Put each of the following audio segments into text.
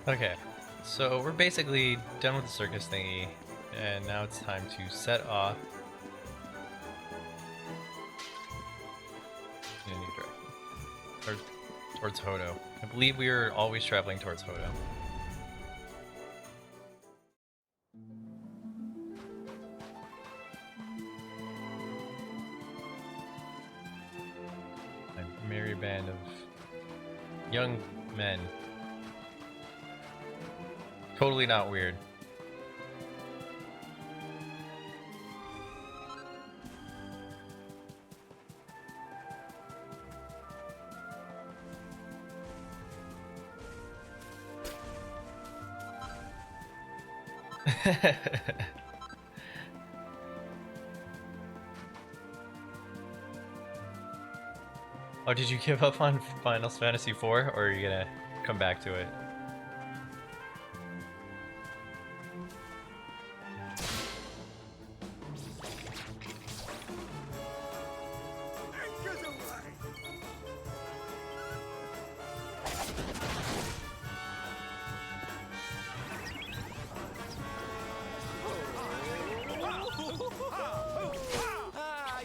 Okay, so we're basically done with the circus thingy, and now it's time to set off in a new direction. Or towards Hodo. I believe we are always traveling towards Hodo. A merry band of young men. Totally not weird. Oh, did you give up on Final Fantasy IV, or are you gonna come back to it?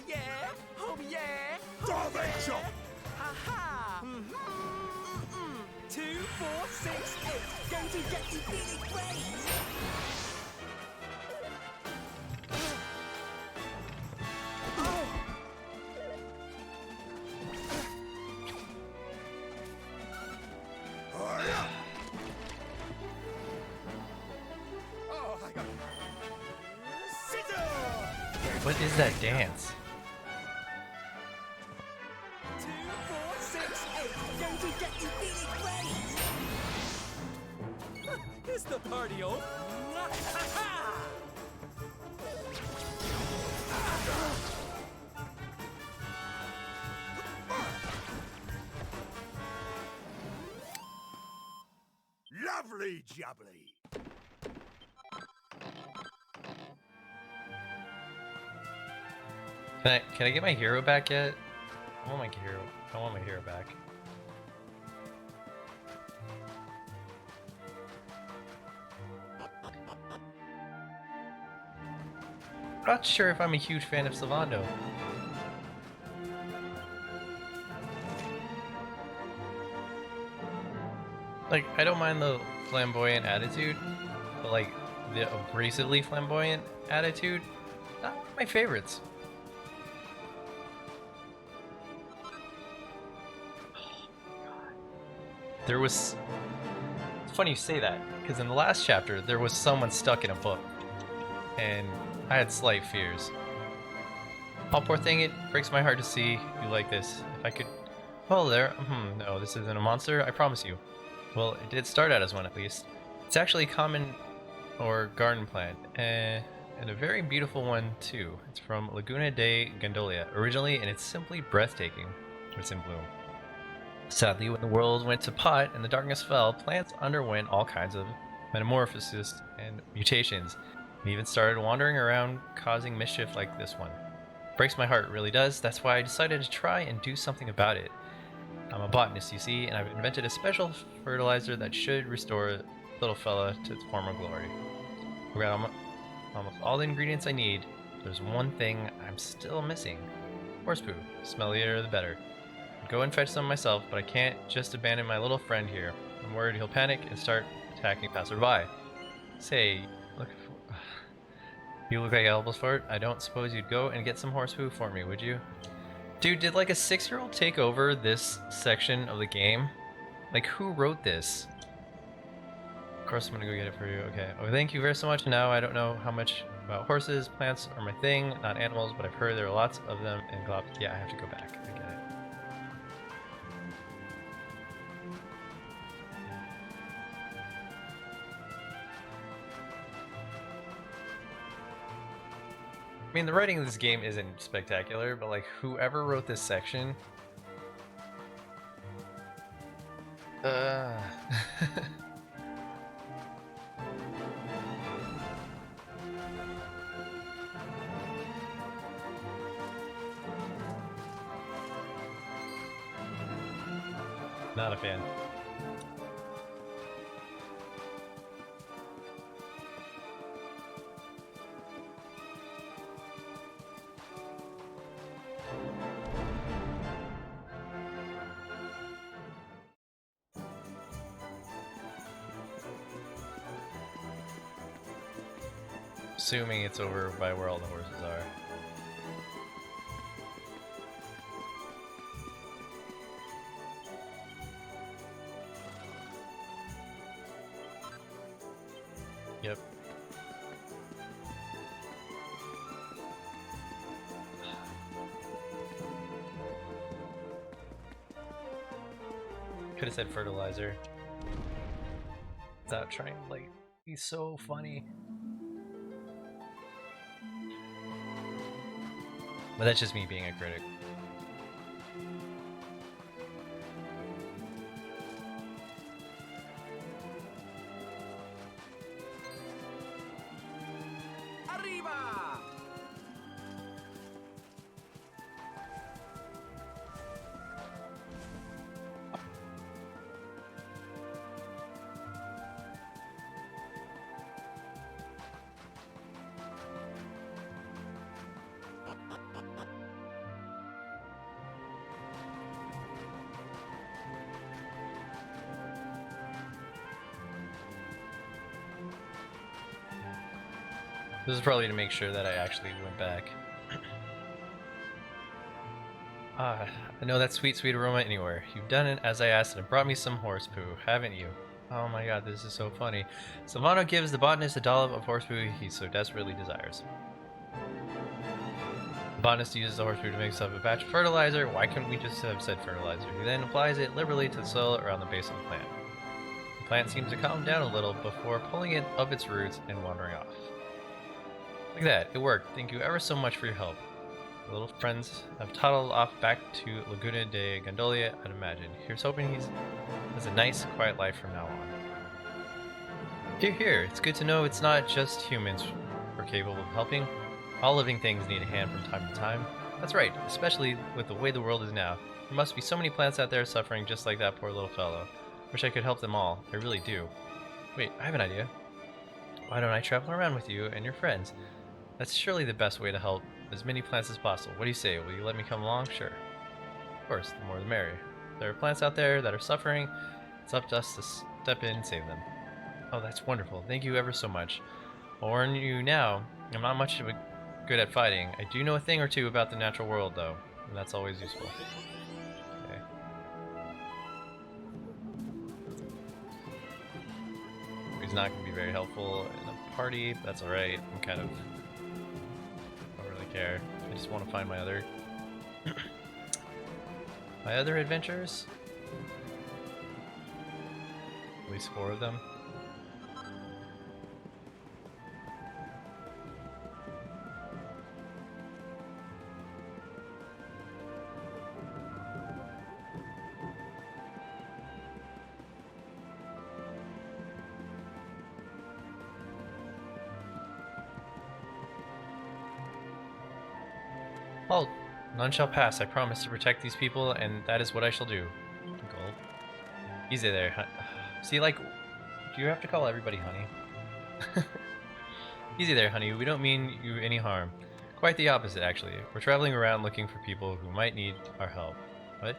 Yeah! Oh yeah! Direction! Aha! 2, 4, 6, 8. Going to get you feeling great! Oh, I got scissor! What is that dance? 2, 4, 6, 8. Going to get you feeling great! It's the party, oh! Lovely jubbly! Can I get my hero back yet? I want my hero back. I'm not sure if I'm a huge fan of Sylvano. Like, I don't mind the flamboyant attitude, but like the abrasively flamboyant attitude, not one of my favorites. There was. It's funny you say that, because in the last chapter, there was someone stuck in a book, and I had slight fears. Oh, poor thing, it breaks my heart to see you like this. If I could. Well, there. No, this isn't a monster, I promise you. Well, it did start out as one at least. It's actually a common or garden plant, and a very beautiful one too. It's from Laguna de Gandolia originally, and it's simply breathtaking. It's in bloom. Sadly, when the world went to pot and the darkness fell, plants underwent all kinds of metamorphosis and mutations, and even started wandering around causing mischief like this one. Breaks my heart, it really does. That's why I decided to try and do something about it. I'm a botanist, you see, and I've invented a special fertilizer that should restore little fella to its former glory. We got almost all the ingredients I need. There's one thing I'm still missing. Horse poo. Smellier the better. I'd go and fetch some myself, but I can't just abandon my little friend here. I'm worried he'll panic and start attacking passerby. Say, look. You look like Elbows Fart. I don't suppose you'd go and get some horse poo for me, would you? Dude, did like a 6-year-old take over this section of the game? Like, who wrote this? Of course I'm gonna go get it for you. Okay. Oh, thank you very so much. Now I don't know how much about horses. Plants are my thing, not animals, but I've heard there are lots of them in Glop. Yeah, I have to go back. I get it. I mean, the writing of this game isn't spectacular, but like, whoever wrote this section... Not a fan. assuming it's over by where all the horses are. Yep. Could have said fertilizer. Without trying to like be so funny. But that's just me being a critic. Arriba! This is probably to make sure that I actually went back. I know that sweet, sweet aroma anywhere. You've done it as I asked and it brought me some horse poo, haven't you? Oh my god, this is so funny. Sylvano gives the botanist a dollop of horse poo he so desperately desires. The botanist uses the horse poo to mix up a batch of fertilizer. Why couldn't we just have said fertilizer? He then applies it liberally to the soil around the base of the plant. The plant seems to calm down a little before pulling it up its roots and wandering off. Look at that, it worked. Thank you ever so much for your help. The little friends have toddled off back to Laguna de Gondolia, I'd imagine. Here's hoping he has a nice, quiet life from now on. Hear, hear. It's good to know it's not just humans who are capable of helping. All living things need a hand from time to time. That's right, especially with the way the world is now. There must be so many plants out there suffering just like that poor little fellow. Wish I could help them all. I really do. Wait, I have an idea. Why don't I travel around with you and your friends? That's surely the best way to help as many plants as possible. What do you say? Will you let me come along? Sure. Of course, the more the merrier. There are plants out there that are suffering. It's up to us to step in and save them. Oh, that's wonderful. Thank you ever so much. I'll warn you now, I'm not much of a good at fighting. I do know a thing or two about the natural world, though, and that's always useful. Okay. He's not going to be very helpful in a party, but that's alright. I'm kind of... care. I just want to find my other adventures. At least 4 of them. Halt! None shall pass. I promise to protect these people, and that is what I shall do. Gold. Easy there. See, like, do you have to call everybody honey? Easy there, honey. We don't mean you any harm. Quite the opposite, actually. We're traveling around looking for people who might need our help. What?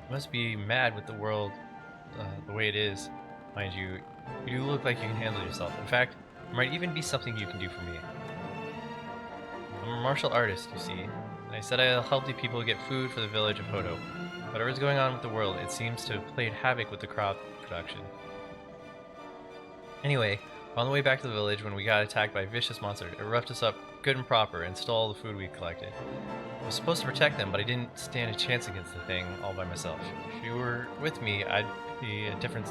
You must be mad with the world the way it is. Mind you, you look like you can handle yourself. In fact, there might even be something you can do for me. I'm a martial artist, you see, and I said I'll help the people get food for the village of Hodo. Whatever's going on with the world, it seems to have played havoc with the crop production. Anyway, on the way back to the village when we got attacked by a vicious monster, it roughed us up good and proper and stole all the food we collected. I was supposed to protect them, but I didn't stand a chance against the thing all by myself. If you were with me, it'd be a different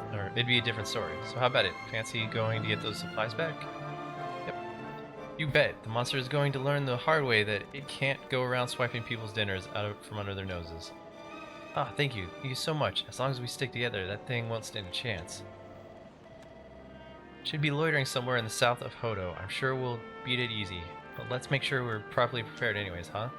story. So how about it? Fancy going to get those supplies back? You bet. The monster is going to learn the hard way that it can't go around swiping people's dinners from under their noses. Ah, thank you. Thank you so much. As long as we stick together, that thing won't stand a chance. Should be loitering somewhere in the south of Hodo. I'm sure we'll beat it easy. But let's make sure we're properly prepared anyways, huh?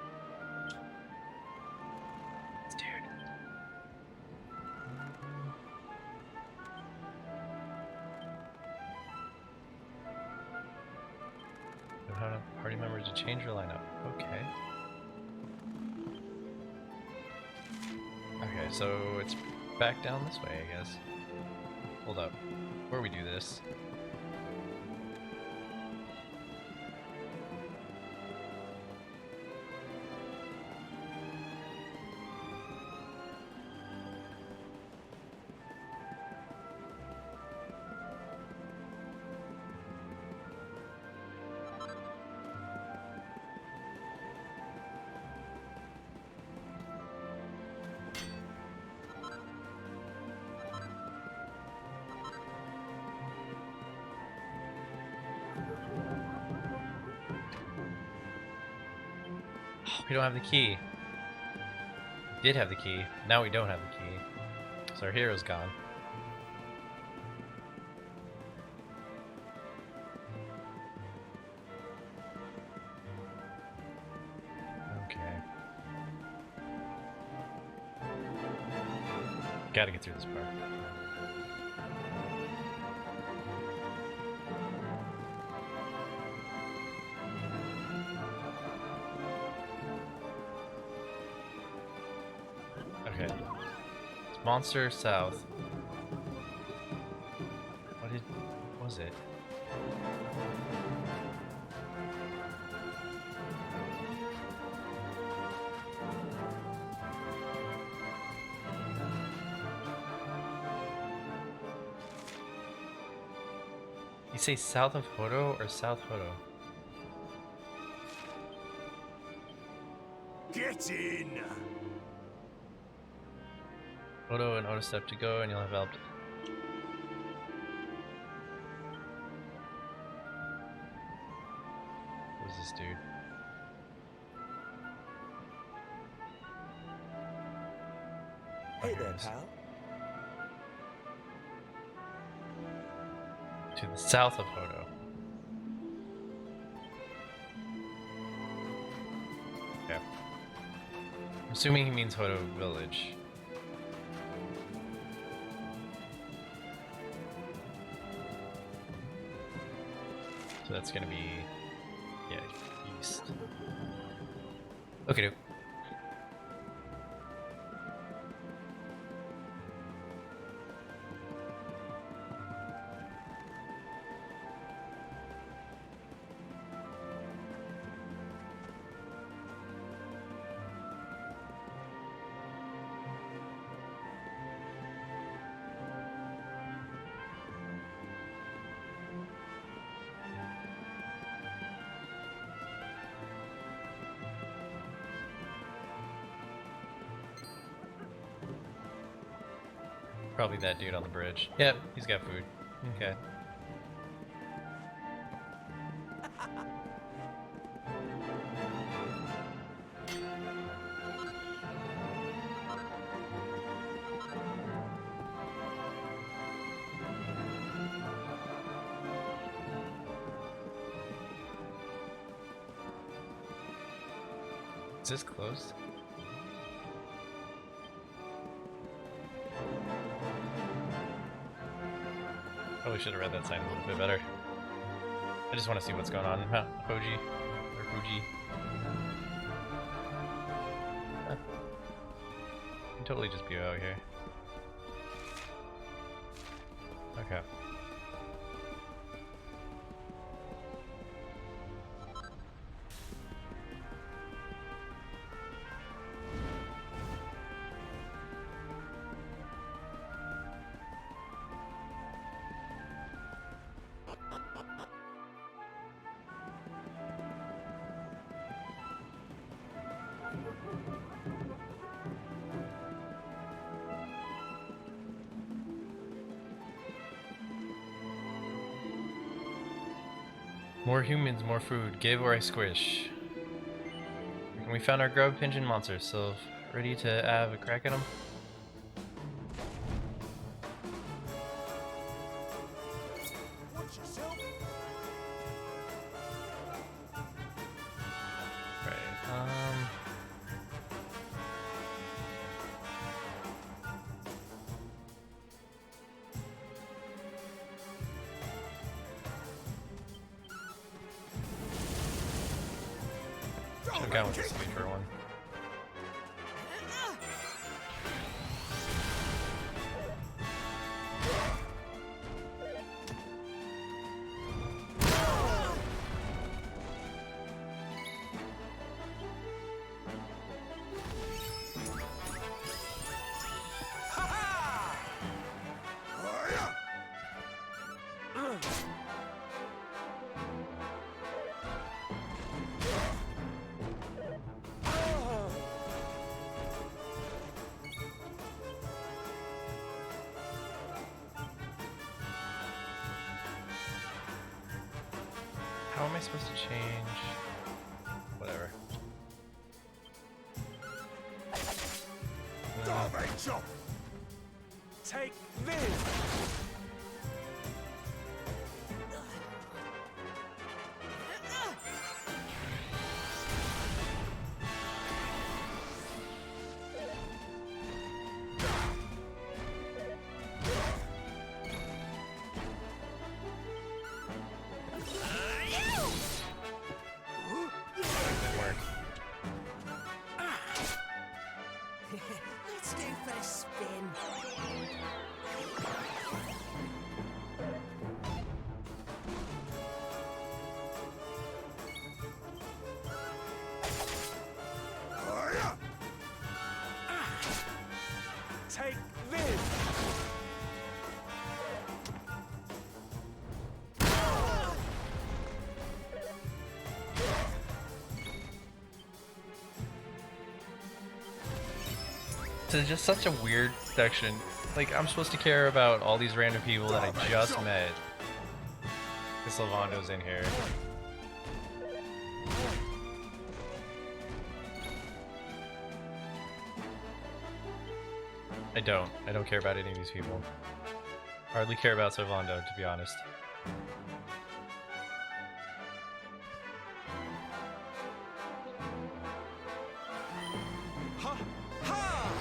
Party members to change your lineup. Okay. Okay, so it's back down this way, I guess. Hold up. Before we do this. We don't have the key. We did have the key. Now we don't have the key. So our hero's gone. Okay. Gotta get through this part. Okay. It's Monster South. What was it? You say south of Hodo or South Hodo? Get in! Hodo and Odo step to go, and you'll have helped. Who's this dude? Hey Okay, there, this- pal. To the south of Hodo. Okay. I'm assuming he means Hodo Village. So that's gonna be, yeah, east. Okay, probably that dude on the bridge. Yep, he's got food. Okay. Is this closed? Probably should have read that sign a little bit better. I just want to see what's going on. Huh, Hoji. Or Fuji. Huh. You can totally just be out here. Okay. More humans, more food. Give or I squish. And we found our grub pigeon monster, so ready to have a crack at him? Watch yourself! Right. Should've gone with the sleeper one. How am I supposed to change? Whatever. Darventure! Take this! Didn't work. Let's go for a spin. Hiya! Take this! It's just such a weird section. Like, I'm supposed to care about all these random people that I just met. The Sylvano's in here. I don't care about any of these people. Hardly care about Sylvano, to be honest. Ha! Ha!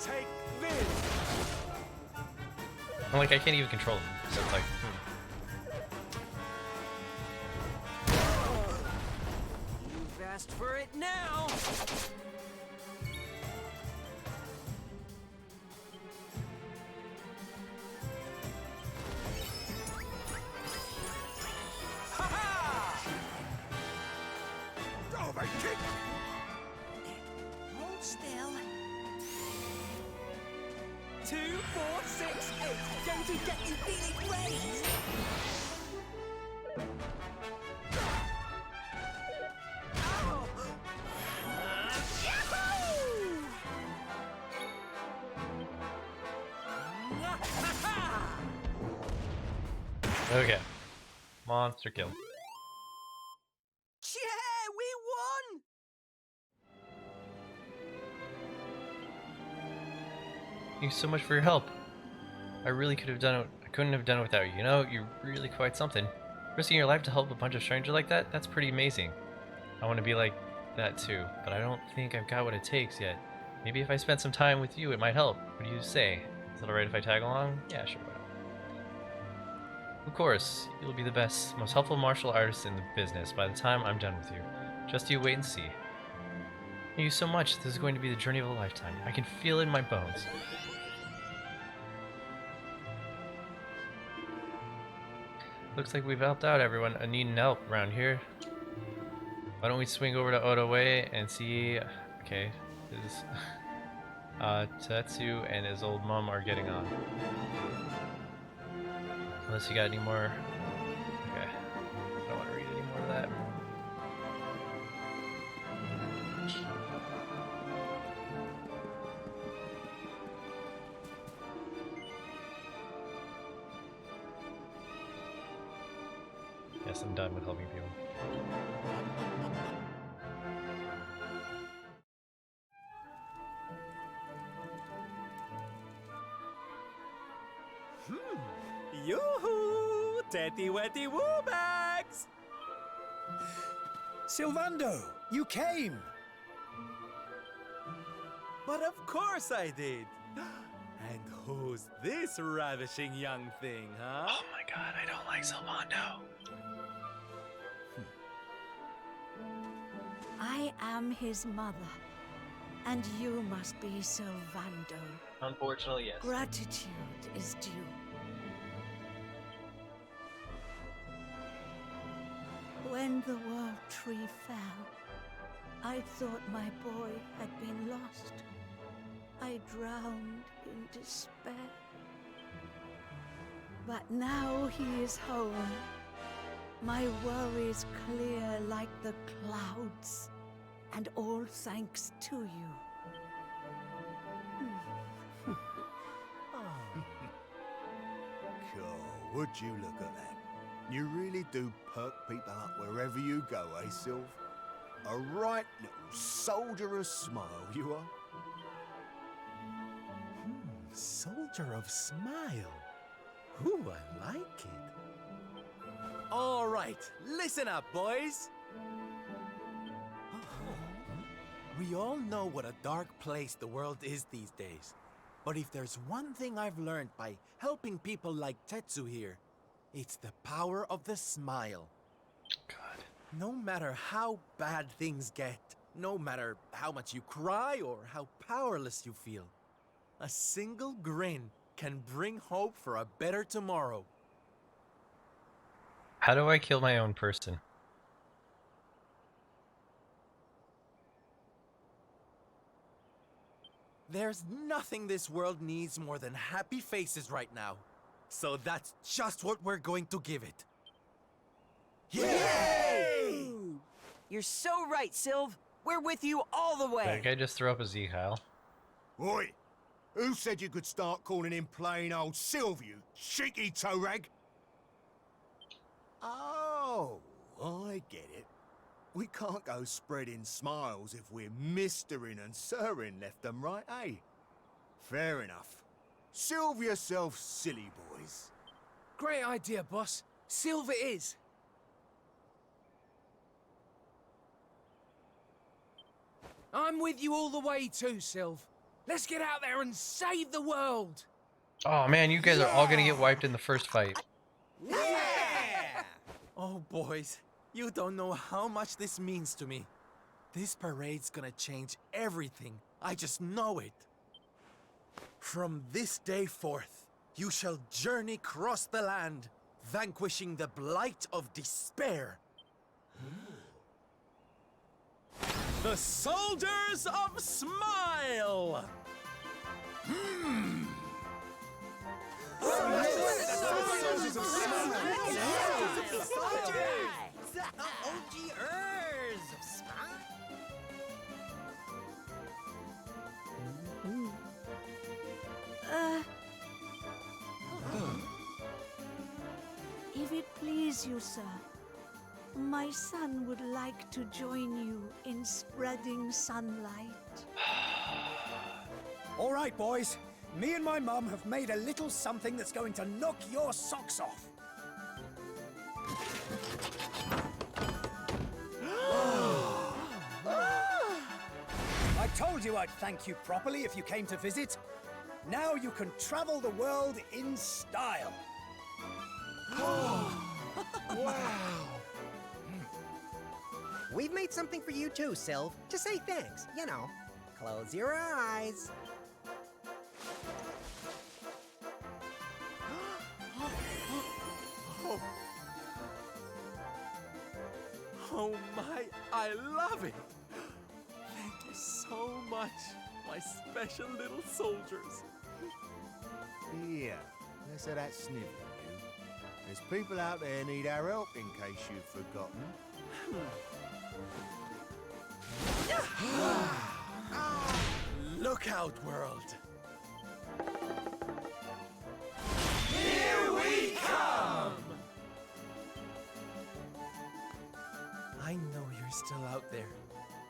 Take this! I'm like, I can't even control them. So it's like, You've asked for it now! Ha-ha! Darven kick! Hold still. 2, 4, 6, 8. Going to get you feeling great! Ow! Yahoo! okay. Monster kill. Yeah, we won! Thank you so much for your help. I really could have done it. I couldn't have done it without you. You know, you're really quite something. Risking your life to help a bunch of strangers like that, that's pretty amazing. I want to be like that too, but I don't think I've got what it takes yet. Maybe if I spent some time with you, it might help. What do you say? Is it alright if I tag along? Yeah, sure, why not? Of course, you'll be the best, most helpful martial artist in the business by the time I'm done with you. Just you wait and see. Thank you so much. This is going to be the journey of a lifetime. I can feel it in my bones. Looks like we've helped out everyone needing help around here. Why don't we swing over to Oda Way and see... Okay, his... Tetsu and his old mom are getting on. Unless you got any more... Okay. I don't want to read any more of that. Yes, I'm done with helping people. Yoo-hoo! Tetty wetty woo bags! Sylvano, you came! But of course I did! And who's this ravishing young thing, huh? Oh my god, I don't like Sylvano. I am his mother, and you must be Sylvano. Unfortunately, yes. Gratitude is due. When the world tree fell, I thought my boy had been lost. I drowned in despair. But now he is home. My worries clear like the clouds, and all thanks to you. God, would you look at that? You really do perk people up wherever you go, eh, Sylv? A right little soldier of smile, you are. Soldier of smile. Ooh, I like it. All right, listen up, boys. We all know what a dark place the world is these days. But if there's one thing I've learned by helping people like Tetsu here, it's the power of the smile. God. No matter how bad things get, no matter how much you cry or how powerless you feel, a single grin can bring hope for a better tomorrow. How do I kill my own person? There's nothing this world needs more than happy faces right now. So that's just what we're going to give it. Yay! You're so right, Sylv. We're with you all the Did way. that guy just throw up a Z, Kyle? Oi! Who said you could start calling him plain old Sylv, you cheeky toe rag? Oh, I get it. We can't go spreading smiles if we're mistering and sirring left and right, eh? Fair enough. Sylv yourself, silly boys. Great idea, boss. Sylv it is. I'm with you all the way too, Sylv. Let's get out there and save the world. Oh man, you guys are all gonna get wiped in the first fight. Yeah! Oh, boys, you don't know how much this means to me. This parade's gonna change everything. I just know it. From this day forth, you shall journey across the land, vanquishing the blight of despair. The Soldiers of Smile! Soldiers of Smile! The OGers of Smile. If it please you, sir, my son would like to join you in spreading sunlight. All right, boys. Me and my mum have made a little something that's going to knock your socks off. I told you I'd thank you properly if you came to visit. Now you can travel the world in style. We've made something for you too, Sylv, to say thanks. You know, close your eyes. Oh my, I love it! Thank you so much, my special little soldiers. Yeah, less of that sniveling, you. There's people out there need our help, in case you've forgotten. Look out, world! I know you're still out there,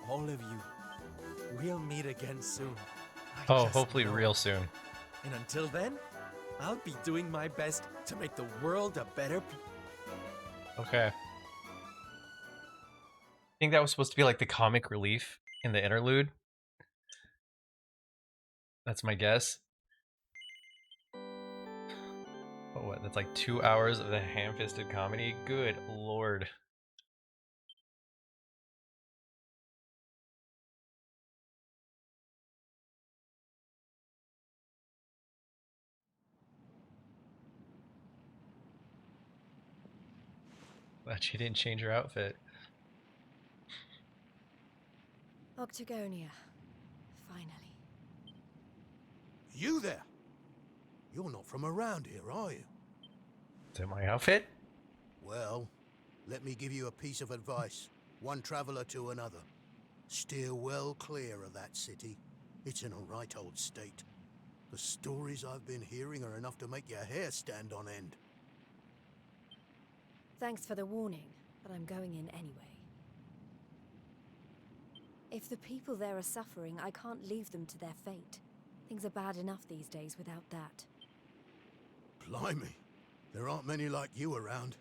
all of you. We'll meet again soon. I Oh, just hopefully know. real soon. And until then, I'll be doing my best to make the world a better place. Okay. I think that was supposed to be like the comic relief in the interlude. That's my guess. Oh, what? That's like 2 hours of the ham-fisted comedy? Good lord. Glad she didn't change her outfit. Octagonia. Finally. You there? You're not from around here, are you? Is that my outfit? Well, let me give you a piece of advice. One traveler to another. Steer well clear of that city. It's in a right old state. The stories I've been hearing are enough to make your hair stand on end. Thanks for the warning, but I'm going in anyway. If the people there are suffering, I can't leave them to their fate. Things are bad enough these days without that. Blimey, there aren't many like you around.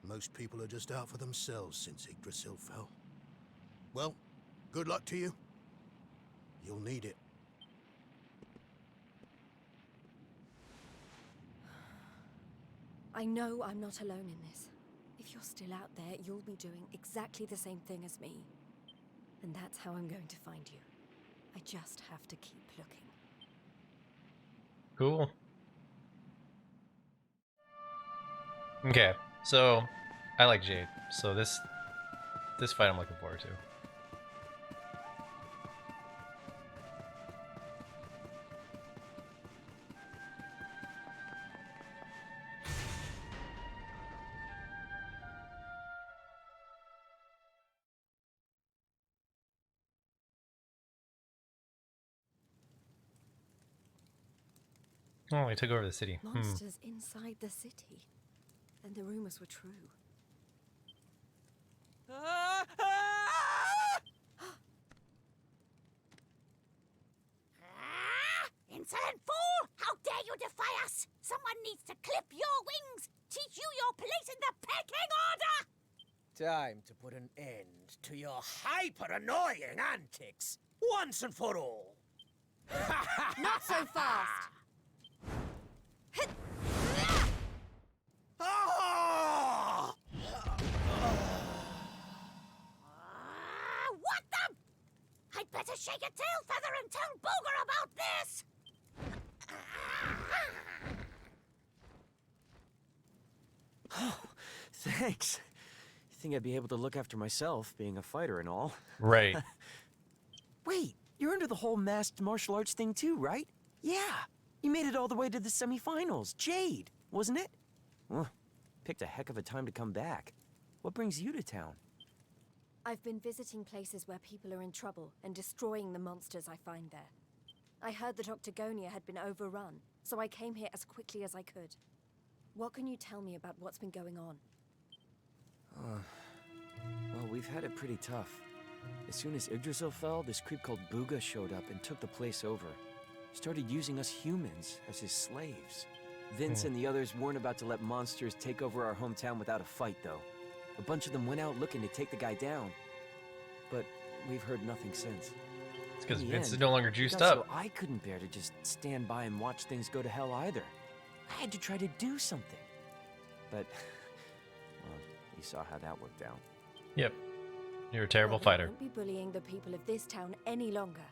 Most people are just out for themselves since Yggdrasil fell. Well, good luck to you. You'll need it. I know I'm not alone in this. If you're still out there, you'll be doing exactly the same thing as me. And that's how I'm going to find you. I just have to keep looking. Cool. Okay, so I like Jade. So this fight I'm looking forward to. Oh, they took over the city. Monsters inside the city. And the rumors were true. Insolent fool! How dare you defy us? Someone needs to clip your wings! Teach you your place in the pecking order! Time to put an end to your hyper-annoying antics, once and for all. Not so fast! Ah! What the? I'd better shake a tail feather and tell Booger about this! Thanks. Think I'd be able to look after myself, being a fighter and all. Right. Wait, you're into the whole masked martial arts thing too, right? Yeah. You made it all the way to the semifinals. Jade, wasn't it? Well, picked a heck of a time to come back. What brings you to town? I've been visiting places where people are in trouble and destroying the monsters I find there. I heard that Octagonia had been overrun, so I came here as quickly as I could. What can you tell me about what's been going on? Well, we've had it pretty tough. As soon as Yggdrasil fell, this creep called Booga showed up and took the place over. Started using us humans as his slaves. Vince and the others weren't about to let monsters take over our hometown without a fight, though. A bunch of them went out looking to take the guy down. But we've heard nothing since. It's because In the Vince is end, no longer it juiced got up. So I couldn't bear to just stand by and watch things go to hell either. I had to try to do something. But, well, you saw how that worked out. Yep. You're a terrible Well, fighter. I won't be bullying the people of this town any longer.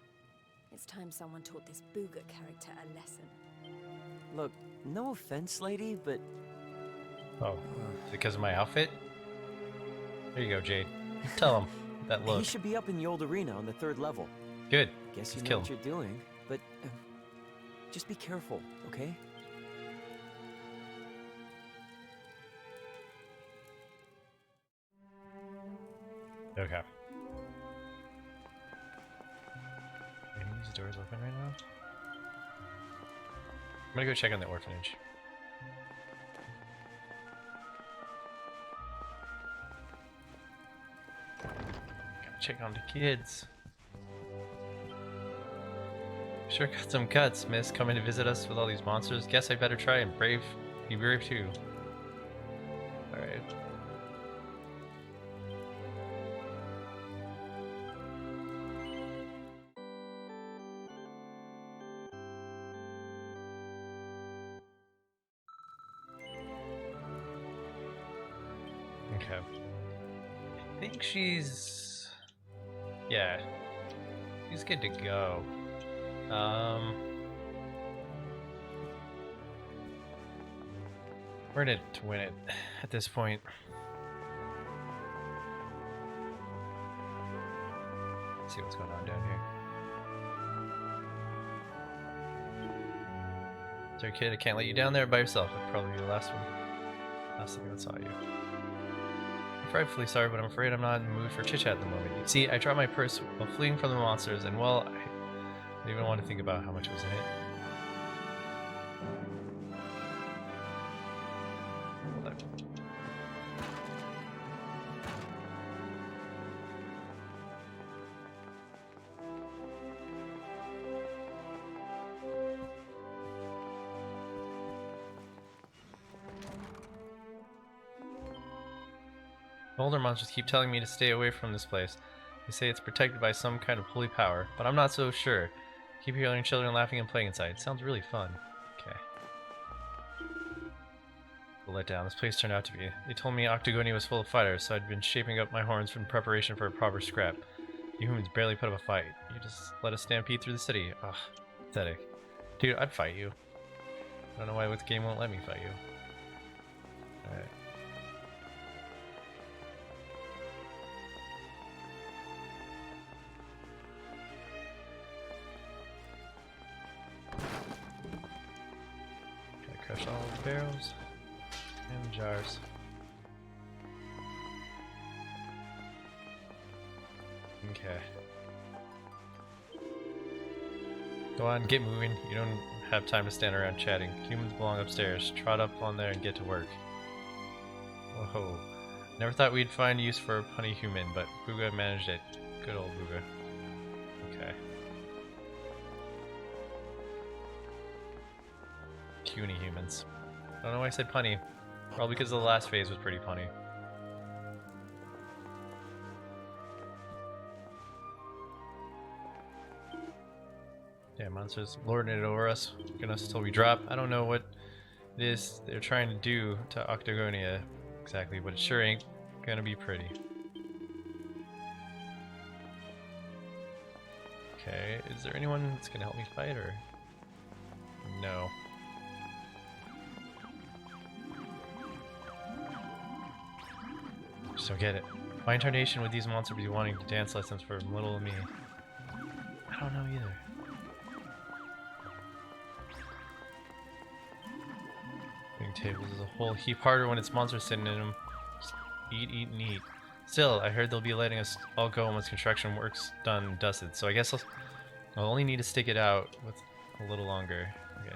It's time someone taught this Booga character a lesson. Look, no offense, lady, but Oh, is it because of my outfit? There you go, Jade. Tell him that he look. should be up in the old arena on the 3rd level. Good. Guess you Let's know kill what him. you're doing, but just be careful, okay? Okay. Any of these doors open right now? I'm gonna go check on the orphanage. Gotta check on the kids. Sure got some guts, miss, coming to visit us with all these monsters. Guess I better try and be brave too. Alright. Okay. I think she's... Yeah. She's good to go. We're in it to win it at this point. Let's see what's going on down here. Sorry, kid, I can't let you down there by yourself. It'd probably be the last thing I saw you. I'm frightfully sorry, but I'm afraid I'm not in the mood for chit-chat at the moment. You see, I dropped my purse while fleeing from the monsters, and well, I don't even want to think about how much was in it. Hold on. Older monsters keep telling me to stay away from this place. They say it's protected by some kind of holy power, but I'm not so sure. Keep hearing children laughing and playing inside. It sounds really fun. Okay. Let down. This place turned out to be. They told me Octagonia was full of fighters, so I'd been shaping up my horns in preparation for a proper scrap. You humans barely put up a fight. You just let us stampede through the city. Ugh, pathetic. Dude, I'd fight you. I don't know why this game won't let me fight you. Alright. Gotta crush all the barrels and the jars. Okay. Go on, get moving. You don't have time to stand around chatting. Humans belong upstairs. Trot up on there and get to work. Whoa. Never thought we'd find use for a punny human, but Booga managed it. Good old Booga. Okay. Puny humans. I don't know why I said punny. Probably because the last phase was pretty punny. Yeah, monsters lording it over us, getting us till we drop. I don't know what it is they're trying to do to Octagonia exactly, but it sure ain't gonna be pretty. Okay, is there anyone that's gonna help me fight, or no? Just don't get it. Why in tarnation would these monsters be wanting to dance lessons for little me? I don't know either. Tables is a whole heap harder when it's monsters sitting in them. Just eat, eat, and eat. Still, I heard they'll be letting us all go once construction work's done and dusted, so I guess I'll only need to stick it out with a little longer. Okay.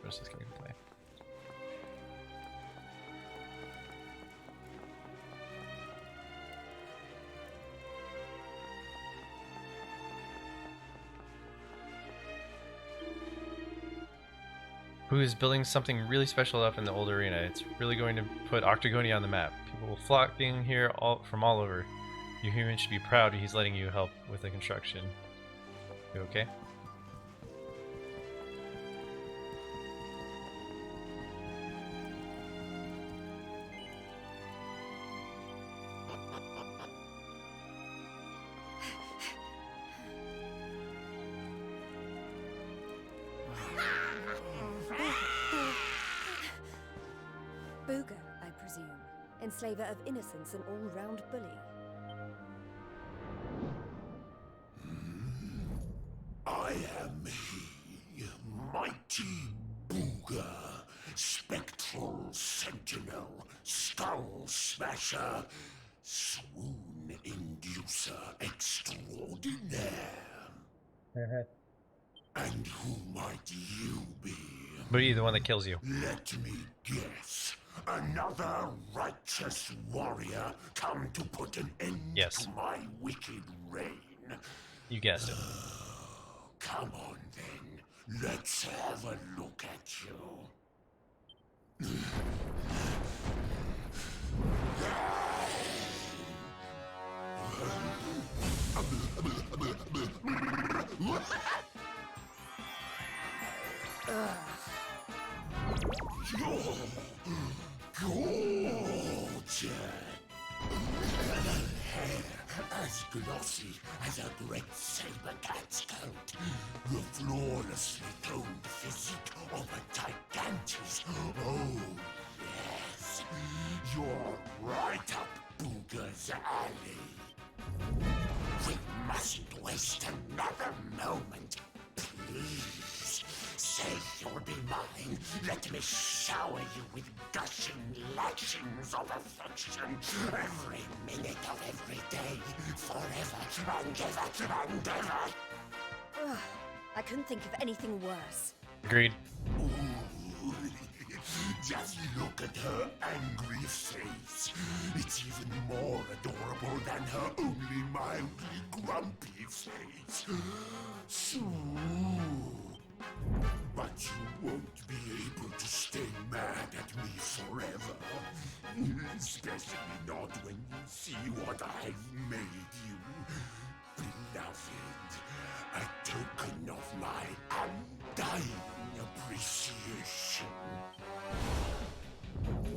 Where's this gonna play? Who is building something really special up in the old arena. It's really going to put Octagonia on the map. People will flock in here from all over. You humans should be proud he's letting you help with the construction. You okay? Booga, I presume. Enslaver of innocence and all-round bully. I am he, mighty Booga, spectral sentinel, skull smasher, swoon inducer extraordinaire. And who might you be? But you're the one that kills you. Let me guess. Another righteous warrior come to put an end to my wicked reign. You guessed it. Come on then. Let's have a look at you. Gorgeous. Hair as glossy as a great saber cat's coat. The flawlessly toned physique of a gigantus. Oh, yes. You're right up Booga's alley. We mustn't waste another moment. Please, say you'll be mine. Let me shower you with gushing lashings of affection every minute of every day, forever and ever and ever. Ugh, I couldn't think of anything worse. Agreed. Ooh, just look at her angry face. It's even more adorable than her only mildly grumpy face. Smooth. But you won't be able to stay mad at me forever. Especially not when you see what I've made you. Beloved, a token of my undying appreciation.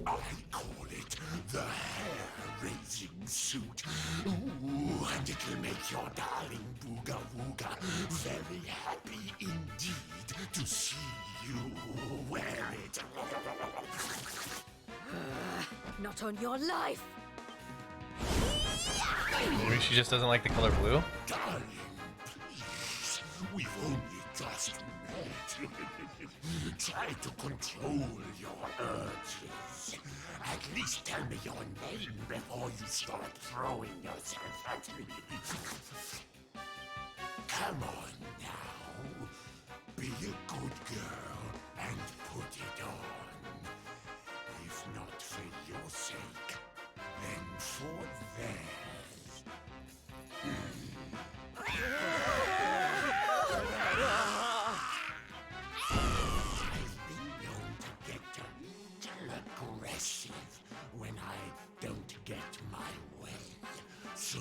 I call it the hair-raising suit. Ooh, and it'll make your darling Booga Wooga very happy indeed to see you wear it. Not on your life! Maybe she just doesn't like the color blue? Darling, please, we've only just met. Try to control your urges. At least tell me your name before you start throwing yourself at me. Come on now. Be a good girl and put it on. If not for your sake, then for theirs. I've been known to get a little aggressive when I don't get my way. So,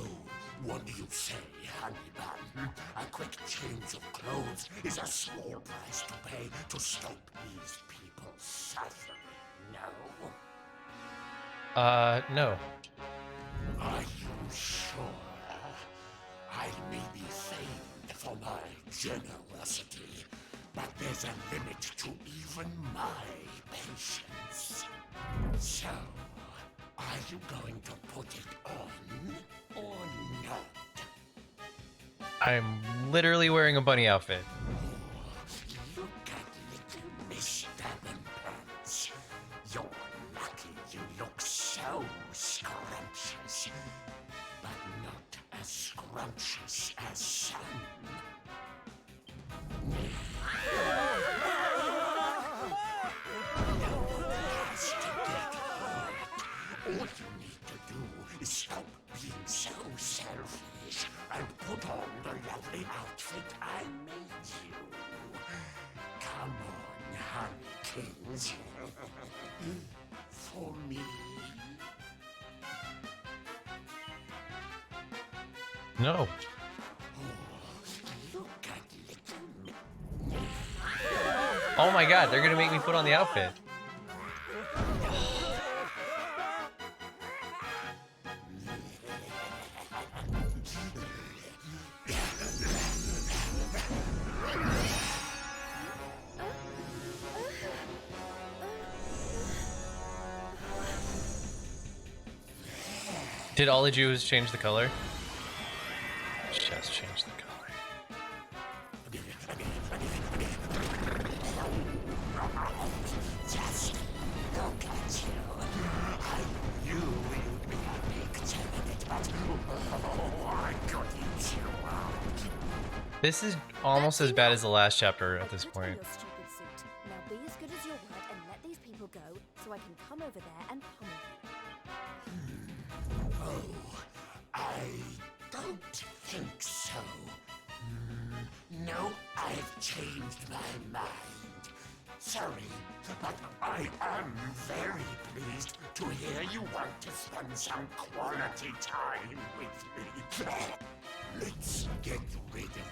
what do you say, honey bun? A quick change of clothes is a small price to pay to stop these people suffering, no? No. Are you sure? I may be famed for my generosity, but there's a limit to even my patience. So, are you going to put it on or not? I'm literally wearing a bunny outfit. Look at little Miss Pants. You're lucky you look so scrumptious, but not as scrumptious as some. Has to get hurt. All you need to do is stop being so selfish and put on the lovely outfit I made you. Come on, honey kings. For me. No. Look at little. Oh my god, they're gonna make me put on the outfit. Did all the Jews change the color? Just change the color. Just look at you. I knew you'd be a big candidate, but I couldn't you out. This is almost as bad as the last chapter at this point. Your stupid suit. Now be as good as your word and let these people go so I can come over there and pummel you. Oh, I don't think so. No, I've changed my mind. Sorry, but I am very pleased to hear you want to spend some quality time with me. Let's get rid of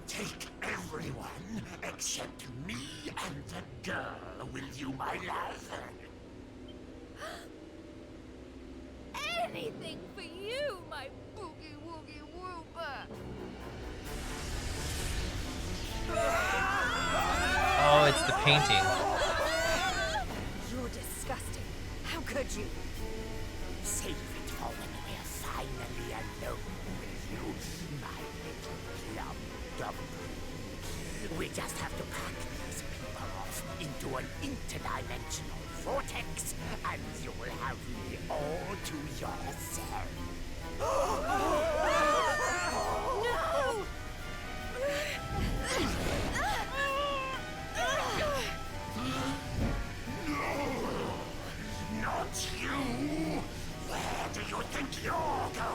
Take everyone except me and the girl, will you, my love? Anything for you, my boogie woogie wooper. Oh, it's the painting. You're disgusting. How could you? Save it for when we're finally alone with you, my little plum dumpling. We just have to pack these people off into an interdimensional vortex, and you will have me all to yourself. No! Not you! Where do you think you're going?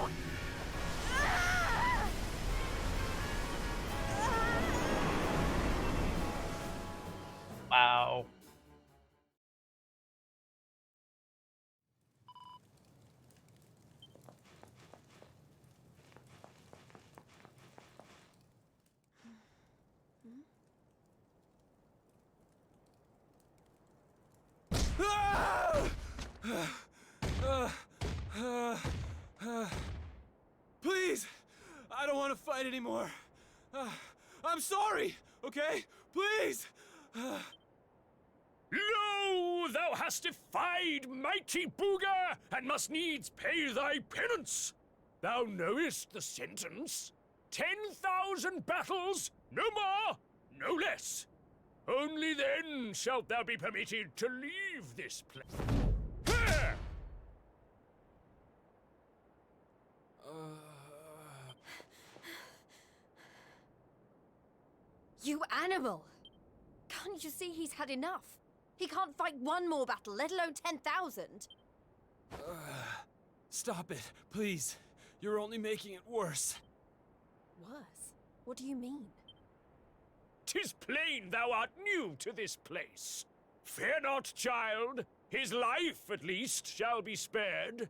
Please! I don't want to fight anymore. I'm sorry, okay? Please! Lo, thou hast defied mighty Booga, and must needs pay thy penance. Thou knowest the sentence. 10,000 battles, no more, no less. Only then shalt thou be permitted to leave this place. You animal! Can't you see he's had enough? He can't fight one more battle, let alone 10,000. Stop it, please. You're only making it worse. Worse? What do you mean? 'Tis plain thou art new to this place. Fear not, child. His life, at least, shall be spared.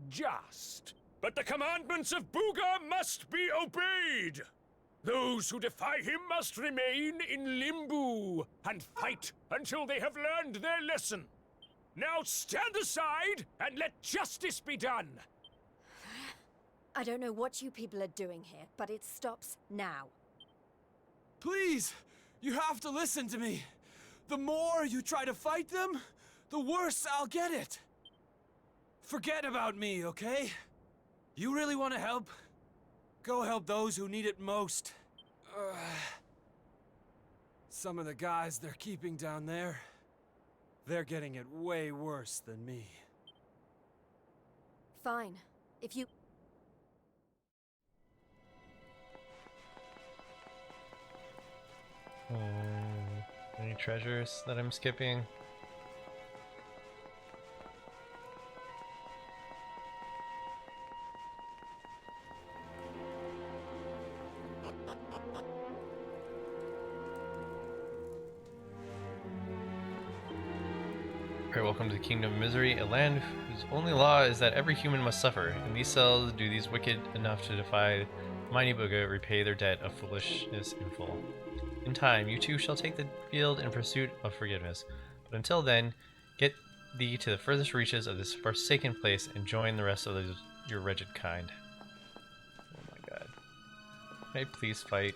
Just. But the commandments of Booga must be obeyed. Those who defy him must remain in limbo and fight until they have learned their lesson. Now stand aside and let justice be done. I don't know what you people are doing here, but it stops now. Please! You have to listen to me. The more you try to fight them, the worse I'll get it. Forget about me, okay? You really want to help? Go help those who need it most. Some of the guys they're keeping down there, they're getting it way worse than me. Fine. If you... Any treasures that I'm skipping? Alright, welcome to the Kingdom of Misery, a land whose only law is that every human must suffer. In these cells, do these wicked enough to defy mighty Booga repay their debt of foolishness in full. In time, you too shall take the field in pursuit of forgiveness. But until then, get thee to the furthest reaches of this forsaken place and join the rest of your wretched kind. Oh my god. Can I please fight?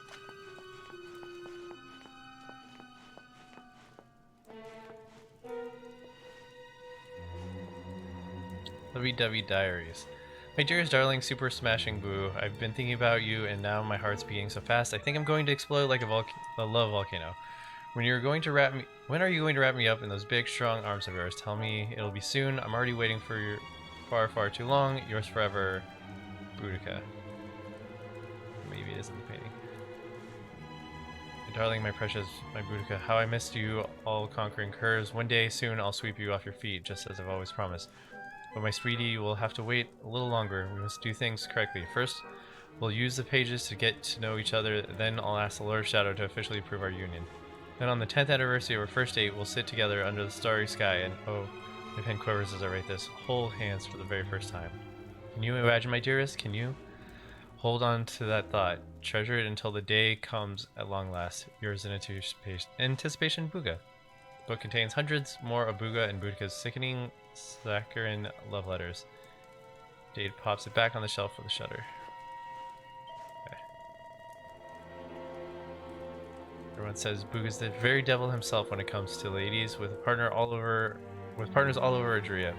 Lovey-dovey diaries. My dearest darling, super smashing boo, I've been thinking about you and now my heart's beating so fast I think I'm going to explode like a love volcano. When are you going to wrap me up in those big strong arms of yours? Tell me it'll be soon. I'm already waiting for you far too long. Yours forever, Boudica. Maybe it isn't the painting. My darling, my precious, my Boudica, how I missed you, all conquering curves. One day soon I'll sweep you off your feet, just as I've always promised. But my sweetie, you will have to wait a little longer. We must do things correctly. First, we'll use the pages to get to know each other. Then I'll ask the Lord of Shadow to officially approve our union. Then on the 10th anniversary of our first date, we'll sit together under the starry sky and, oh, my pen quivers as I write this, hold hands for the very first time. Can you imagine, my dearest? Can you? Hold on to that thought. Treasure it until the day comes at long last. Yours in anticipation, Booga. The book contains hundreds more of Booga and Boudica's sickening saccharine love letters. Jade pops it back on the shelf with a shudder. Okay. Everyone says Booga's the very devil himself when it comes to ladies, with partners all over Adria.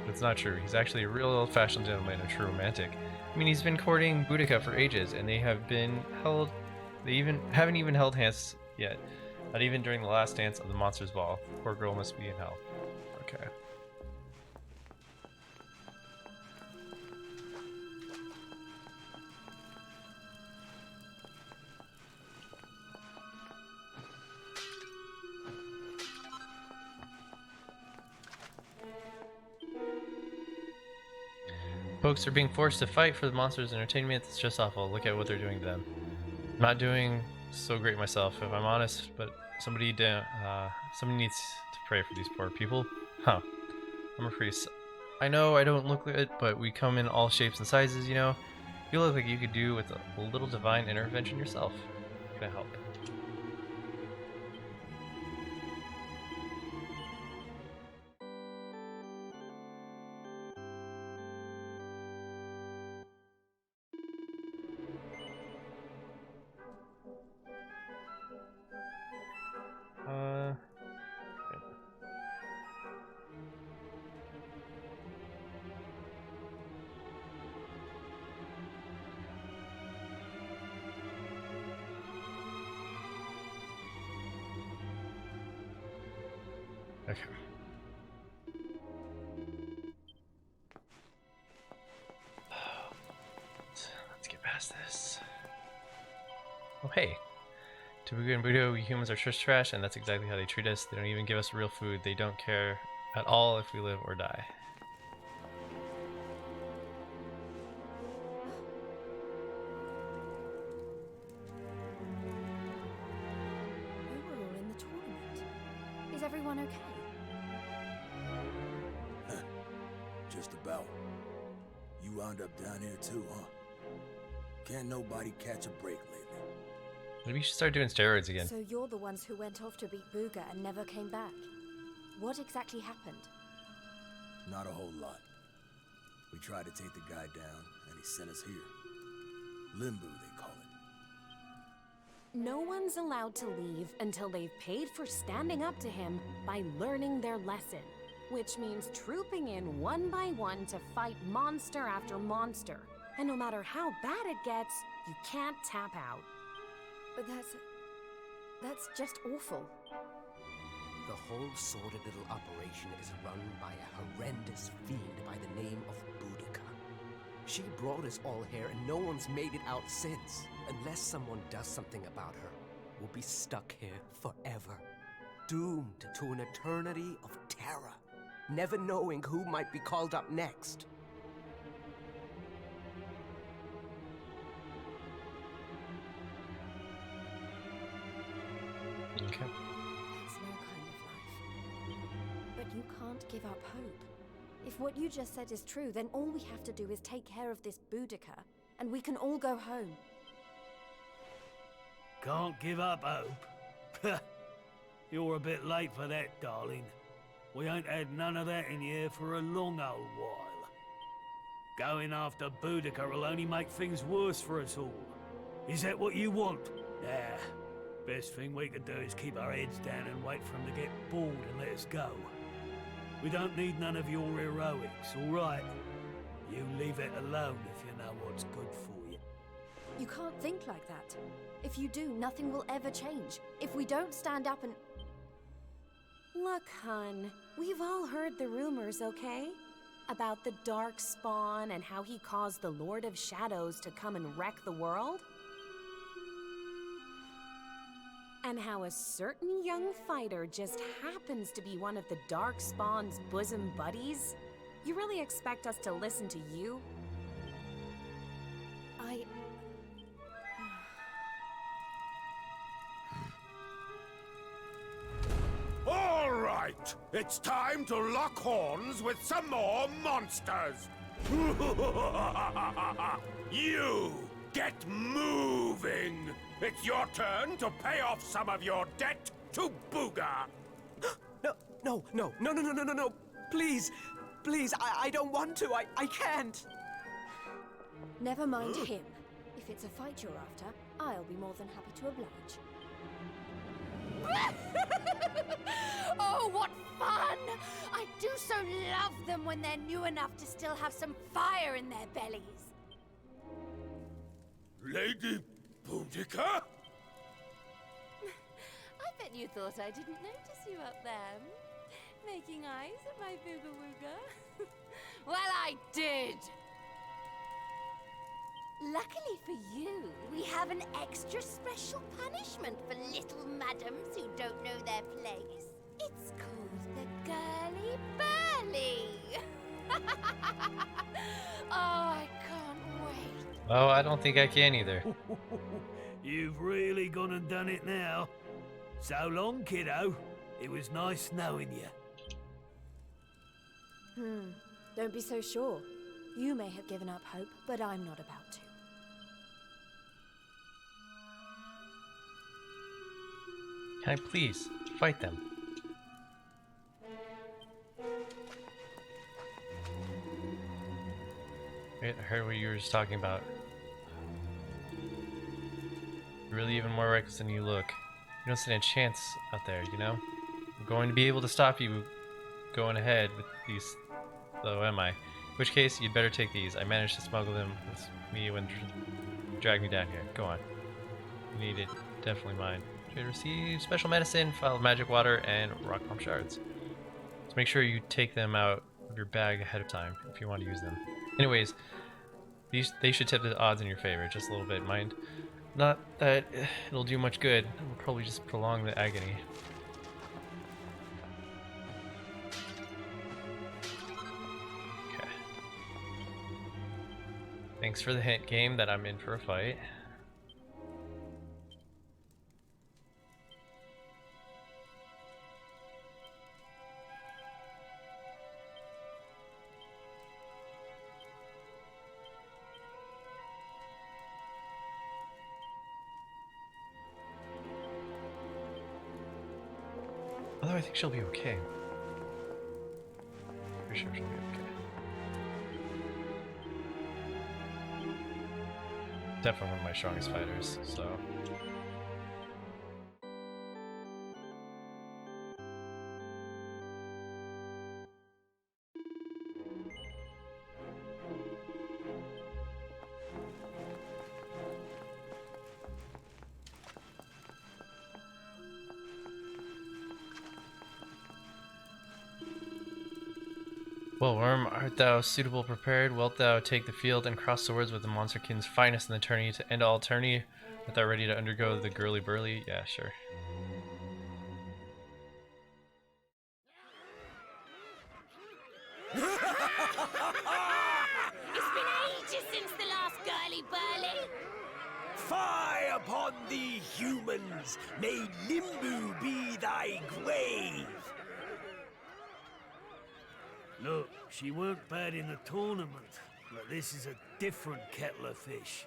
But it's not true. He's actually a real old-fashioned gentleman, a true romantic. I mean, he's been courting Boudica for ages, and they haven't even held hands yet. Not even during the last dance of the Monsters' Ball. Poor girl must be in hell. Okay. Folks are being forced to fight for the monsters' entertainment. It's just awful. Look at what they're doing to them. I'm not doing so great myself, if I'm honest, but somebody needs to pray for these poor people. Huh. I'm a priest. I know I don't look it, but we come in all shapes and sizes, you know? You look like you could do with a little divine intervention yourself. Can I help? Okay. Let's get past this. Oh, hey. To Buga and Budo, we humans are trash, and that's exactly how they treat us. They don't even give us real food. They don't care at all if we live or die. We were all in the tournament. Is everyone okay? Just about. You wound up down here too, huh? Can't nobody catch a break lately. Maybe you should start doing steroids again. So you're the ones who went off to beat Buga and never came back. What exactly happened? Not a whole lot. We tried to take the guy down, and he sent us here. Limbo, they call it. No one's allowed to leave until they've paid for standing up to him by learning their lesson, which means trooping in one by one to fight monster after monster. And no matter how bad it gets, you can't tap out. But that's just awful. The whole sordid little operation is run by a horrendous fiend by the name of Boudica. She brought us all here and no one's made it out since. Unless someone does something about her, we'll be stuck here forever. Doomed to an eternity of terror, never knowing who might be called up next. Okay. That's no kind of life. But you can't give up hope. If what you just said is true, then all we have to do is take care of this Boudica, and we can all go home. Can't give up hope? You're a bit late for that, darling. We ain't had none of that in here for a long old while. Going after Boudica will only make things worse for us all. Is that what you want? Nah. Best thing we could do is keep our heads down and wait for him to get bored and let us go. We don't need none of your heroics, all right? You leave it alone if you know what's good for you. You can't think like that. If you do, nothing will ever change. If we don't stand up and... Look, hun, we've all heard the rumors, okay? About the Dark Spawn and how he caused the Lord of Shadows to come and wreck the world? And how a certain young fighter just happens to be one of the Dark Spawn's bosom buddies? You really expect us to listen to you? All right, it's time to lock horns with some more monsters. You get moving. It's your turn to pay off some of your debt to Bouga. No. Please, I don't want to. I can't. Never mind him. If it's a fight you're after, I'll be more than happy to oblige. Oh, what fun! I do so love them when they're new enough to still have some fire in their bellies. Lady Boudica? I bet you thought I didn't notice you up there. Making eyes at my booga wooga. Well, I did! Luckily for you, we have an extra special punishment for little madams who don't know their place. It's called the Girly Burly. Oh, I can't wait. Oh, I don't think I can either. You've really gone and done it now. So long, kiddo. It was nice knowing you. Don't be so sure. You may have given up hope, but I'm not about to. Can I please fight them? I heard what you were just talking about. You're really even more reckless than you look. You don't stand a chance out there, you know? I'm going to be able to stop you going ahead with these, though, am I? In which case, you'd better take these. I managed to smuggle them with me when drag me down here. Go on. You need it. Definitely mine. Jade received special medicine, file of magic water, and rock palm shards. So make sure you take them out of your bag ahead of time if you want to use them. Anyways, they should tip the odds in your favor just a little bit. Mind, not that it'll do much good. It'll probably just prolong the agony. Okay. Thanks for the hint, game, that I'm in for a fight. Although I think she'll be okay. Pretty sure she'll be okay. Definitely one of my strongest fighters, so. Well, Worm, art thou suitable prepared? Wilt thou take the field and cross swords with the Monster King's finest in the tourney to end all tourney? Art thou ready to undergo the girly burly? Yeah, sure. It's been ages since the last girly burly. Fie upon thee, humans! May Limbu be thy grave! Look, she weren't bad in the tournament, but this is a different kettle of fish.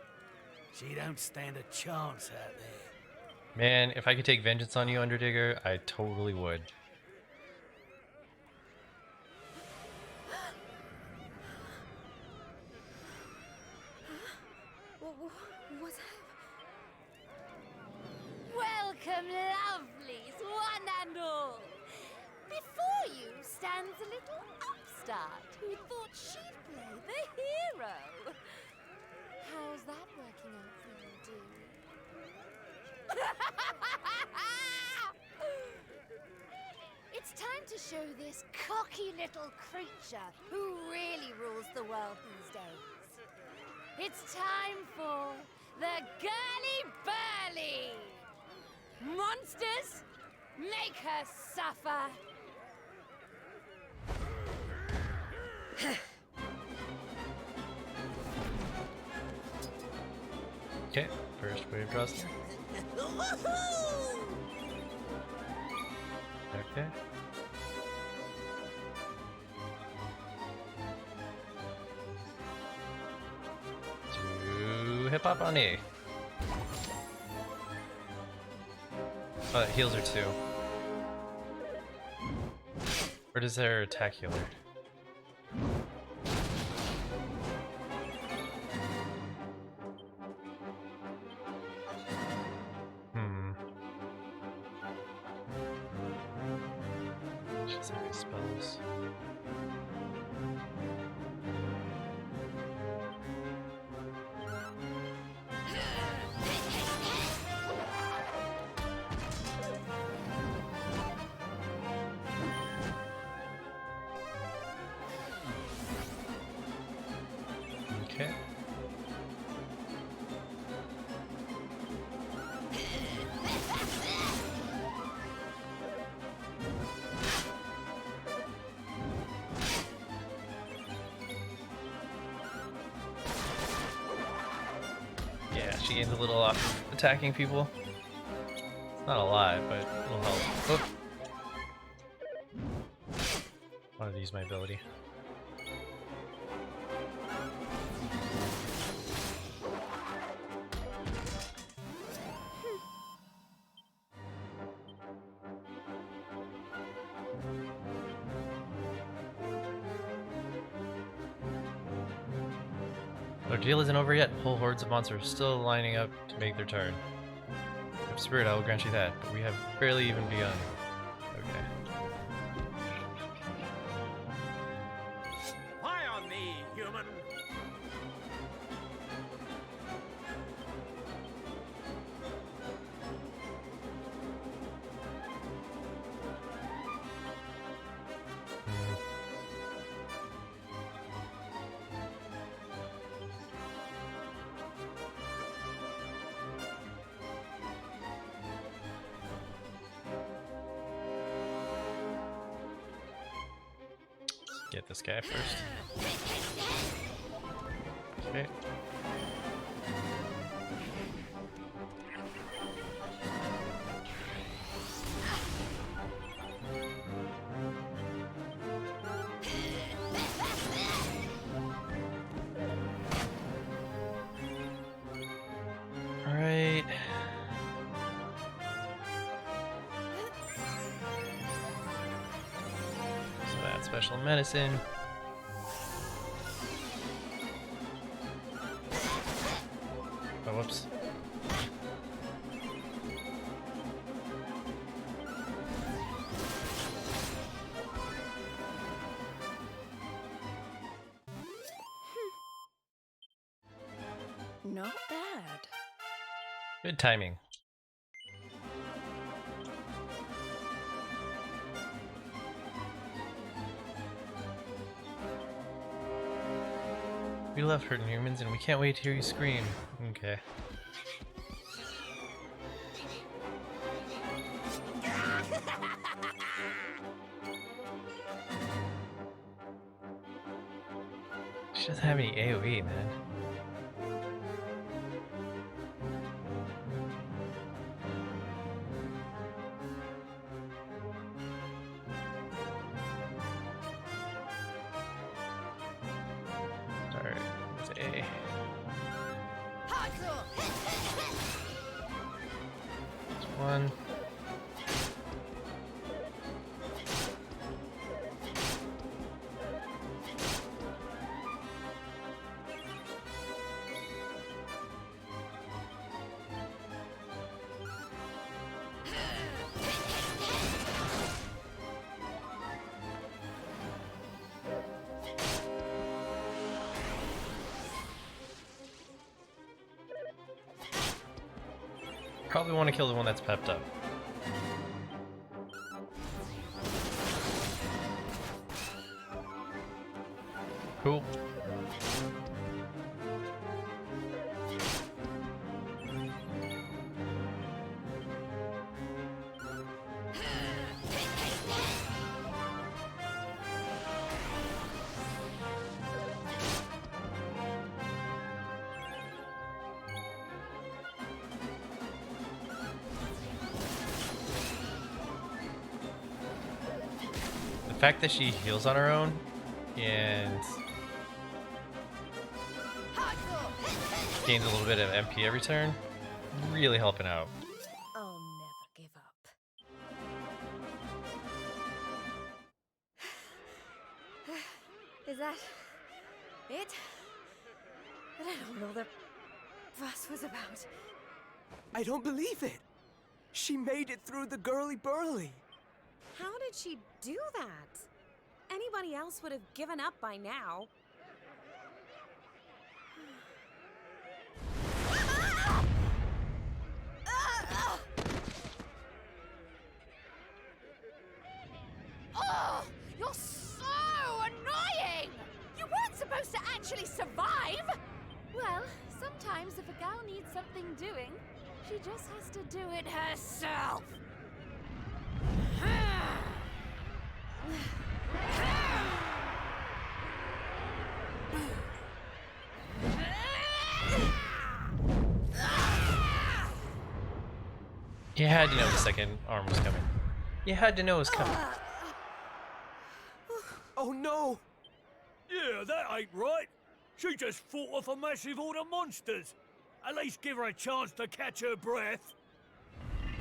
She don't stand a chance out there. Man, if I could take vengeance on you, Underdigger, I totally would. What's Welcome, lovelies, one and all. Before you stands a little upstart who thought she'd play the hero. How's that working out for you, dearie? It's time to show this cocky little creature who really rules the world these days. It's time for the girly burly. Monsters, make her suffer. Okay, first wave draws. Okay. To hip hop on E. Oh, that heals her too. Or does their attack heal her? She's having spells. Okay. Yeah, she gains a little off attacking people. It's not a lot, but it'll help. Oop. Wanted to use my ability. Our deal isn't over yet. Whole hordes of monsters are still lining up to make their turn. If spirit, I will grant you that, but we have barely even begun. Okay. Fie on thee, human! Get this guy first. Okay. Alright. So that's special medicine. Oh, whoops. Not bad. Good timing. We love hurting humans and we can't wait to hear you scream. Okay. She doesn't have any AoE, man. Alright, that's A. That's one. Probably want to kill the one that's pepped up. Cool. The fact that she heals on her own and gains a little bit of MP every turn, really helping out. I'll never give up. Is that it? I don't know what the fuss was about. I don't believe it. She made it through the girly burly. How did she do that? Anybody else would have given up by now. Oh, you're so annoying! You weren't supposed to actually survive! Well, sometimes if a gal needs something doing, she just has to do it herself. You had to know the second arm was coming. You had to know it was coming. Oh no! Yeah, that ain't right. She just fought off a massive horde of monsters. At least give her a chance to catch her breath.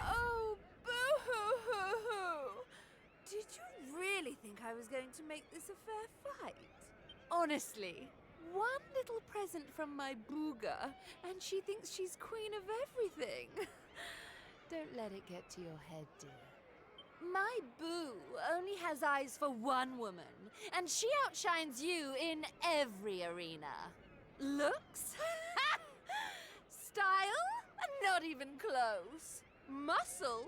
Oh, boo-hoo-hoo-hoo! Did you really think I was going to make this a fair fight? Honestly, one little present from my booga, and she thinks she's queen of everything. Don't let it get to your head, dear. My boo only has eyes for one woman, and she outshines you in every arena. Looks? Style? Not even close. Muscle?